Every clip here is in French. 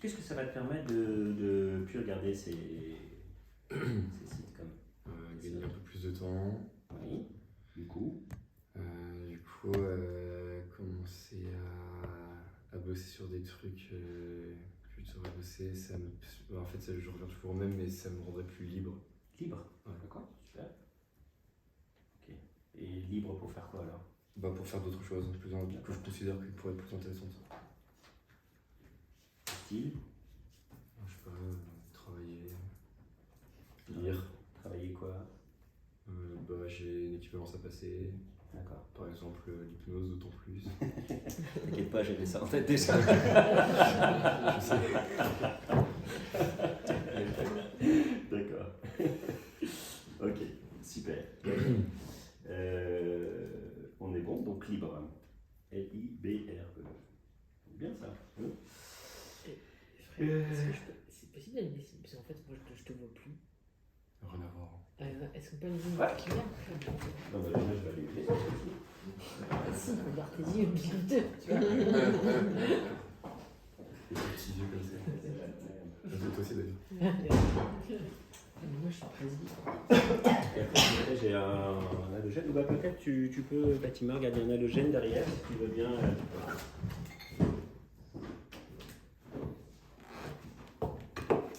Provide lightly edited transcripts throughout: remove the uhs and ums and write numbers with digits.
Qu'est-ce que ça va te permettre de plus regarder ces sites comme Gagner un peu plus de temps. Oui, du coup. Commencer à bosser sur des trucs que je saurais bosser. En fait, je reviens toujours au même, mais ça me rendrait plus libre. Libre. Ouais. D'accord, super. Ok. Et libre pour faire quoi alors? Pour faire d'autres choses que je considère qui pourraient être plus intéressantes. Style? Je sais pas, travailler, lire. Travailler quoi? J'ai une équivalence à passer. D'accord. Par exemple, l'hypnose, d'autant plus. T'inquiète pas, j'avais ça en tête déjà. Je sais. D'accord. Ok, super. On est bon, donc libre. L-I-B-R-E. Bien ça. C'est possible d'aller dessiner parce qu'en fait, moi je te vois plus. Rien à voir. Est-ce qu'on peut aller une Ouais. claire? Non, mais là, je vais aller les autres aussi. Si, regarde tes yeux, bien deux, tu vois. Des petits yeux comme ça. Toi aussi d'ailleurs. Moi je suis président. Et après, j'ai un halogène. Bah, peut-être tu peux, Fatima, regarder un halogène derrière, si tu veux bien.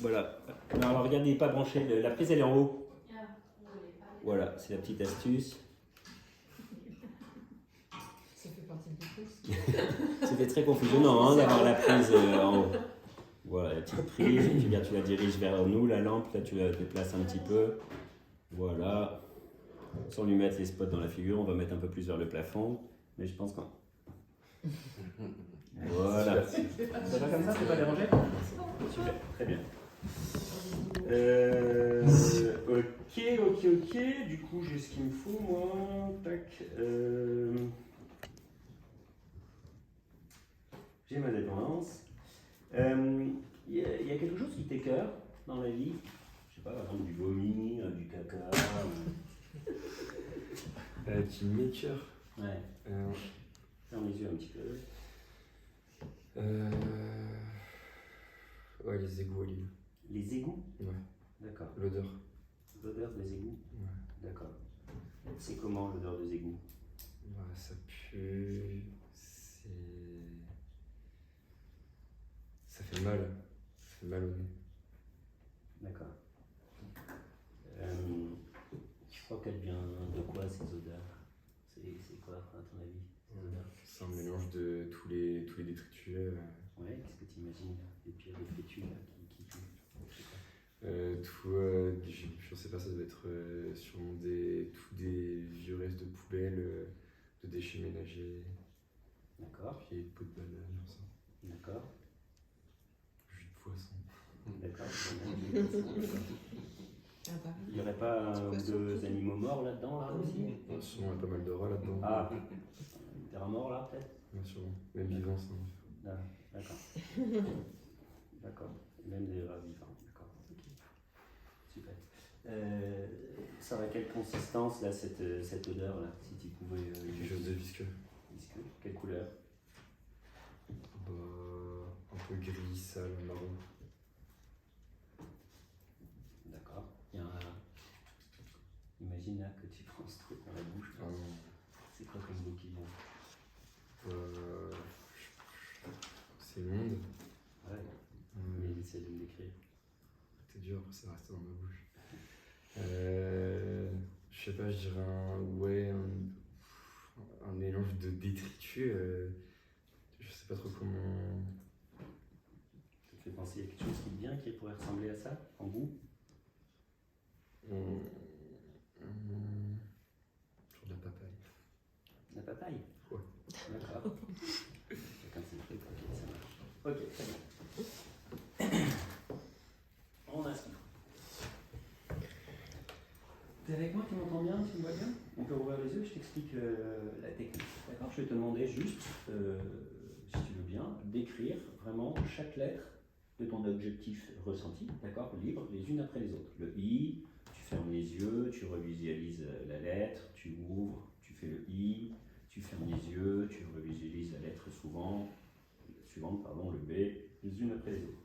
Voilà. Non, alors regardez, pas branché. La prise, elle est en haut. Voilà, c'est la petite astuce. Ça fait partie de plus. C'était très confusionnant d'avoir la prise en haut. Voilà, la petite prise. Et puis, tu la diriges vers nous, la lampe. Là, tu la déplaces un petit peu. Voilà. Sans lui mettre les spots dans la figure, on va mettre un peu plus vers le plafond. Mais je pense qu'on... Voilà. Ça va comme ça, c'est pas dérangé? Super, très bien. Ok. Du coup, j'ai ce qu'il me faut, moi. Tac. J'ai ma dépendance. Il y a quelque chose qui t'écœure dans la vie? Je sais pas, par exemple du vomi, du caca. Qui m'écœure. Ouais. Ferme les yeux un petit peu. Ouais, les égouts à Lille. Les égouts? Ouais. D'accord. L'odeur. L'odeur des égouts? Ouais. D'accord. C'est comment l'odeur des égouts? Ça pue. Ça fait mal. Ça fait mal au nez. D'accord. Tu crois qu'elle vient de quoi ces odeurs? C'est quoi à ton avis ces odeurs? C'est un mélange de tous les détritus. Ouais, qu'est-ce que tu imagines? Les pires détritus là, qui puent? Je sais pas, ça doit être sûrement tous des vieux restes de poubelles, de déchets ménagers. D'accord. Puis de peau de banane, tout ça. D'accord. Jus de poisson. D'accord. Ah bah. Il n'y aurait pas un ou deux animaux morts là-dedans là aussi? Sûrement, il y a pas mal de rats là-dedans. Ah, des rats morts là peut-être? Bien sûrement. Même vivants, ça. Ah, d'accord. D'accord. Même des rats vivants. D'accord. Ok. Super. Ça aurait quelle consistance là cette odeur là, si tu pouvais. Quelque chose de visqueux. Visqueux. Quelle couleur? Un peu gris, sale, marron. D'accord. Imagine là que tu prends ce truc dans la bouche. Ah non. C'est quoi comme goût qui vient? C'est immonde. Ouais. Mais essaie de me décrire. C'est dur, ça reste dans ma bouche. Je sais pas, je dirais un mélange de détritus. Je sais pas trop comment. Ça te fait penser à quelque chose qui te vient, qui pourrait ressembler à ça, en goût? Genre de la papaye. La papaye? Ouais. D'accord. Chacun ses trucs, ok, ça marche. Ok, très bien. On a ce qu'il faut. T'es avec moi, tu m'entends bien, tu me vois bien? On peut ouvrir les yeux, je t'explique la technique. D'accord? Je vais te demander juste, si tu veux bien, d'écrire vraiment chaque lettre de ton objectif ressenti, d'accord? Libre, les unes après les autres. Le I, tu fermes les yeux, tu revisualises la lettre, tu ouvres, tu fais le I, tu fermes les yeux, tu revisualises la lettre suivante, le B, les unes après les autres.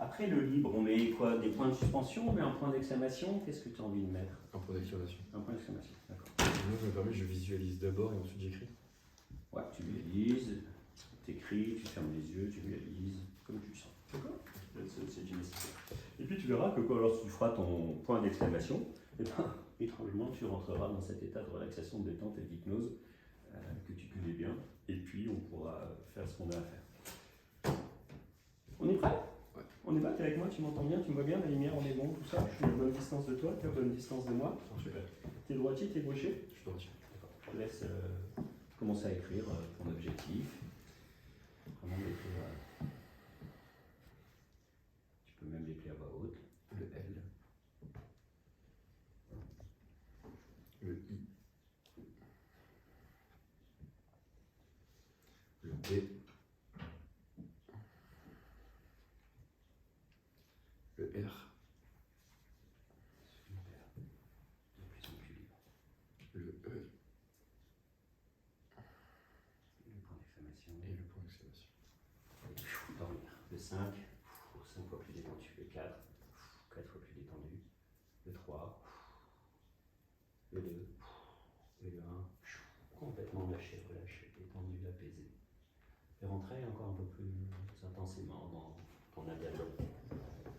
Après le libre, on met quoi? Des points de suspension, on met un point d'exclamation? Qu'est-ce que tu as envie de mettre? Un point d'exclamation. Un point d'exclamation, d'accord. Moi, je me permets, je visualise d'abord et ensuite j'écris. Ouais, tu visualises, t'écris, tu fermes les yeux, tu visualises, comme tu le sens. D'accord? C'est nécessaire. Et puis tu verras que lorsque tu feras ton point d'exclamation, et ben, étrangement, tu rentreras dans cet état de relaxation, de détente et d'hypnose que tu connais bien. Et puis on pourra faire ce qu'on a à faire. On est prêt? Ouais. On est prêt? T'es avec moi? Tu m'entends bien? Tu me vois bien? La lumière, on est bon, tout ça? Je suis à la bonne distance de toi, tu es à la bonne distance de moi. Super. T'es droitier, t'es gaucher? Je te retiens. D'accord. Je te laisse commencer à écrire ton objectif. Vraiment l'écrire. Tu peux même l'écrire à voix haute. Le L. Le I. Le D. Le R. Super. De plus en plus libre. Le E. Le point d'exclamation. Et le point d'exclamation. Dormir. Le 5, 5 fois plus détendu. Le 4, 4 fois plus détendu. Le 3, le 2, et le 1, complètement lâché, relâché, détendu, apaisé. Et rentrer encore un peu plus intensément dans ton adagio.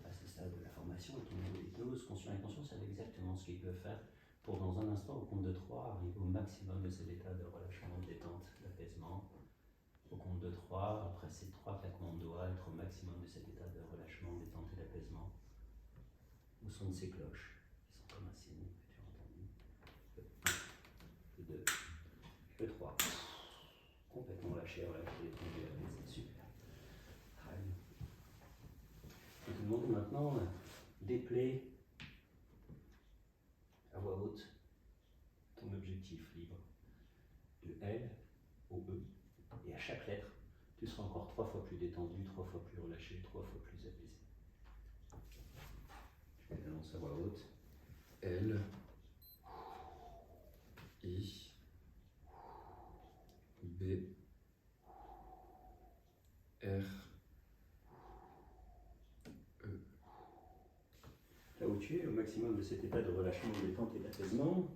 À ce stade de la formation, et ton niveau d'hypnose, conscient et inconscient, savent exactement ce qu'ils peuvent faire pour, dans un instant, au compte de 3, arriver au maximum de cet état de relâchement, de détente, d'apaisement. Au compte de 3, après ces 3 claquements de doigts, être au maximum de cet état de relâchement, détente et d'apaisement. Au son de ces cloches, qui sont comme un signe que tu as entendu. Le 2, le 3. Complètement lâché, relâché, détendu, apaisé. Super. Très bien. Je te demande maintenant d'épeler à voix haute ton objectif libre. De L au E. Et à chaque lettre, tu seras encore 3 fois plus détendu, 3 fois plus relâché, 3 fois plus apaisé. Je vais l'annoncer à voix haute. L. I. B. R. Là où tu es, au maximum de cet état de relâchement, de détente et d'apaisement.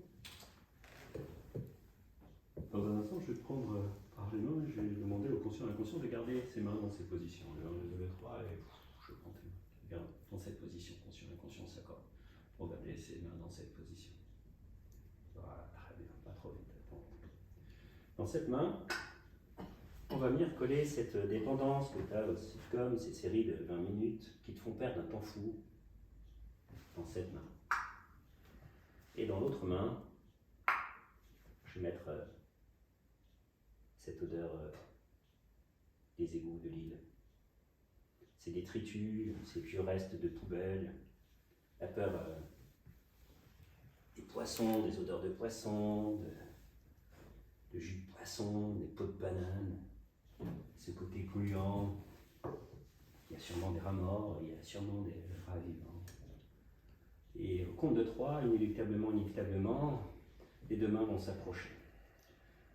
Dans un instant, je vais te prendre par les mains et je vais demander au conscient et à l'inconscient de garder ses mains dans ces positions. Le 1, le 2, le 3, et je prends tes mains. Garde dans cette position, conscient et inconscient s'accordent. On va garder ses mains dans cette position. Voilà, très bien, pas trop vite. Attends. Dans cette main, on va venir coller cette dépendance que tu as au sitcom, ces séries de 20 minutes qui te font perdre un temps fou dans cette main. Et dans l'autre main, je vais mettre cette odeur des égouts de l'île. Ces détritus, ces vieux restes de poubelles, la peur des poissons, des odeurs de poissons, de jus de poisson, des pots de banane, ce côté gluant. Il y a sûrement des rats morts, il y a sûrement des rats vivants. Et au compte de 3, inéluctablement, les deux mains vont s'approcher.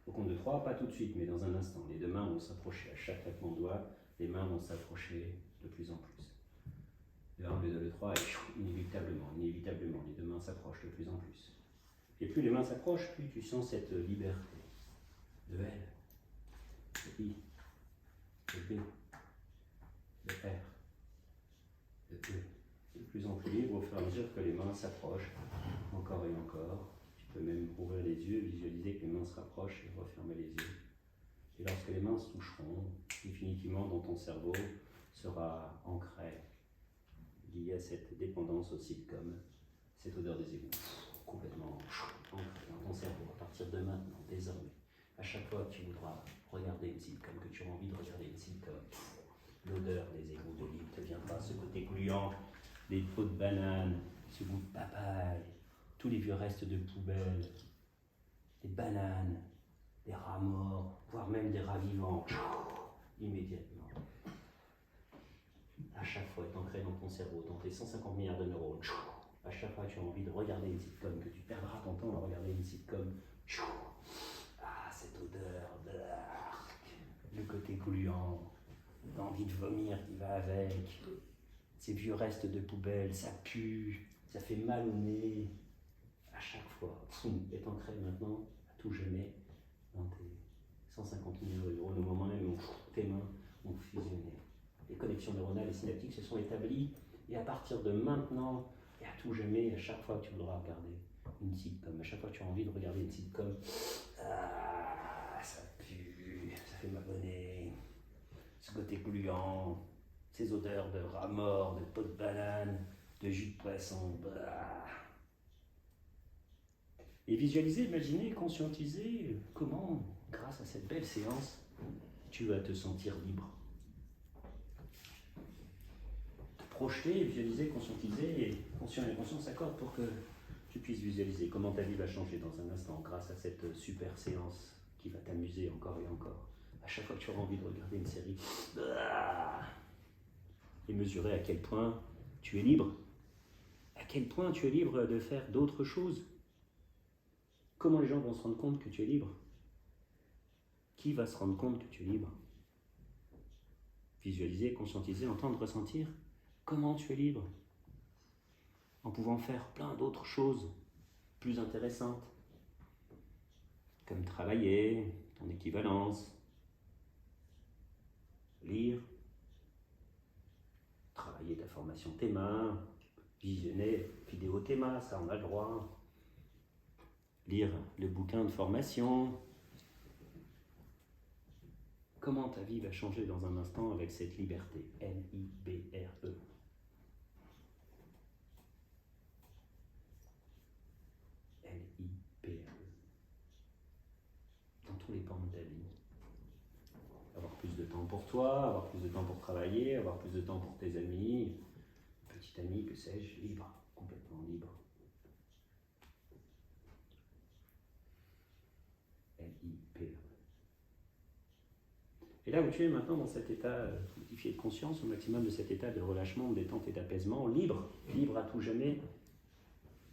Au compte de 3, pas tout de suite, mais dans un instant. Les deux mains vont s'approcher. À chaque claquement de doigts, les mains vont s'approcher de plus en plus. Le 1, le 2, le 3, et inéluctablement, les deux mains s'approchent de plus en plus. Et plus les mains s'approchent, plus tu sens cette liberté. De L, de I, de B, de R, de E. De plus en plus libre au fur et à mesure que les mains s'approchent, encore et encore. Tu peux même ouvrir les yeux, visualiser que les mains se rapprochent et refermer les yeux. Et lorsque les mains se toucheront, définitivement dans ton cerveau sera ancré, lié à cette dépendance au sitcom, cette odeur des égouts, complètement ancrée dans ton cerveau. À partir de maintenant, désormais, à chaque fois que tu voudras regarder une sitcom, que tu as envie de regarder une sitcom, l'odeur des égouts de l'île te viendra, ce côté gluant, des pots de banane, ce goût de papaye, tous les vieux restes de poubelles, des bananes, des rats morts, voire même des rats vivants, immédiatement. À chaque fois, est ancré dans ton cerveau, dans tes 150 milliards de neurones. À chaque fois que tu as envie de regarder une sitcom, que tu perdras ton temps à regarder une sitcom, ah, cette odeur, le côté gluant, l'envie de vomir qui va avec, ces vieux restes de poubelle, ça pue, ça fait mal au nez. À chaque fois, est ancré maintenant, à tout jamais, dans tes 150 millions de neurones, au moment même où tes mains ont fusionné. Les connexions neuronales et synaptiques se sont établies, et à partir de maintenant, et à tout jamais, à chaque fois que tu voudras regarder une sitcom, à chaque fois que tu as envie de regarder une sitcom, ça pue, ça fait mal au nez, ce côté gluant, ces odeurs de rats morts, de peau de banane, de jus de poisson. Et visualiser, imaginer, conscientiser comment, grâce à cette belle séance, tu vas te sentir libre. Te projeter, visualiser, conscientiser, et conscient et inconscient s'accordent pour que tu puisses visualiser comment ta vie va changer dans un instant grâce à cette super séance qui va t'amuser encore et encore. À chaque fois que tu auras envie de regarder une série, et mesurer à quel point tu es libre, à quel point tu es libre de faire d'autres choses. Comment les gens vont se rendre compte que tu es libre? Qui va se rendre compte que tu es libre? Visualiser, conscientiser, entendre, ressentir. Comment tu es libre? En pouvant faire plein d'autres choses plus intéressantes, comme travailler, ton équivalence, lire, travailler ta formation tes mains, visionner vidéo tes mains, ça on a le droit. Lire le bouquin de formation. Comment ta vie va changer dans un instant avec cette liberté? L-I-B-R-E. L-I-B-R-E. Dans tous les pans de ta vie. Avoir plus de temps pour toi, avoir plus de temps pour travailler, avoir plus de temps pour tes amis, petite amie, que sais-je, libre, complètement libre. L-I-P-R-E. Et là où tu es maintenant dans cet état modifié de conscience, au maximum de cet état de relâchement, de détente et d'apaisement, libre à tout jamais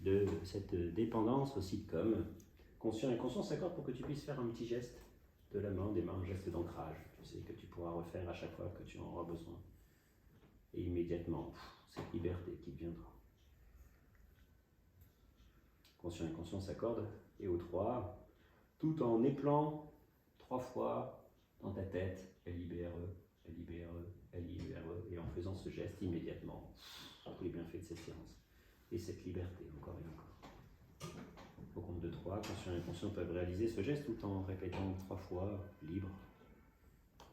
de cette dépendance au sitcom, conscient et inconscient s'accordent pour que tu puisses faire un petit geste de la main, des mains, un geste d'ancrage, tu sais, que tu pourras refaire à chaque fois que tu en auras besoin. Et immédiatement, cette liberté qui viendra. Conscient et inconscient s'accordent, et au 3, tout en épelant 3 fois dans ta tête, L-I-B-R-E, L-I-B-R-E, L-I-B-R-E, et en faisant ce geste immédiatement, tous les bienfaits de cette séance. Et cette liberté, encore et encore. Au compte de 3, conscient et inconscient peuvent réaliser ce geste tout en répétant 3 fois, libre.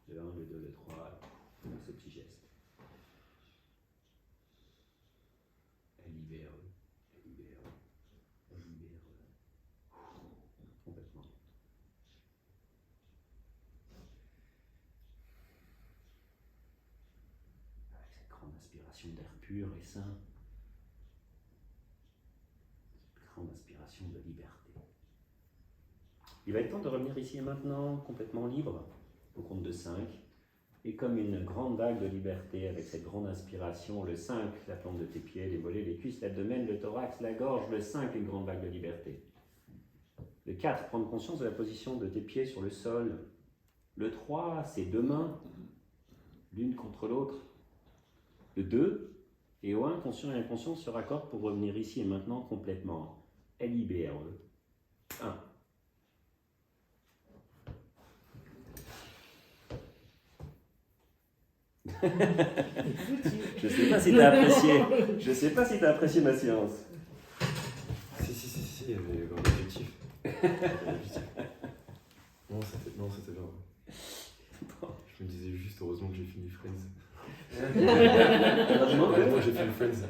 Le 1, le 2, le 3, ce petit geste. L-I-B-R-E, L-I-B-R-E, L-I-B-R-E. Complètement. Avec cette grande inspiration d'air pur et sain. Grande inspiration de liberté. Il va être temps de revenir ici et maintenant, complètement libre, au compte de 5, et comme une grande vague de liberté avec cette grande inspiration, le 5, la plante de tes pieds, les mollets, les cuisses, l'abdomen, le thorax, la gorge, le 5, une grande vague de liberté. Le 4, prendre conscience de la position de tes pieds sur le sol. Le 3, c'est 2 mains, l'une contre l'autre. Le 2, et au 1, conscient et inconscient se raccordent pour revenir ici et maintenant complètement. L-I-B-R-E. 1. Je sais pas si t'as apprécié. Je sais pas si t'as apprécié ma séance. Si, il y avait un objectif. Non, c'était bien. Je me disais juste, heureusement que j'ai fini Friends. Heureusement que Heureusement que j'ai fini Friends.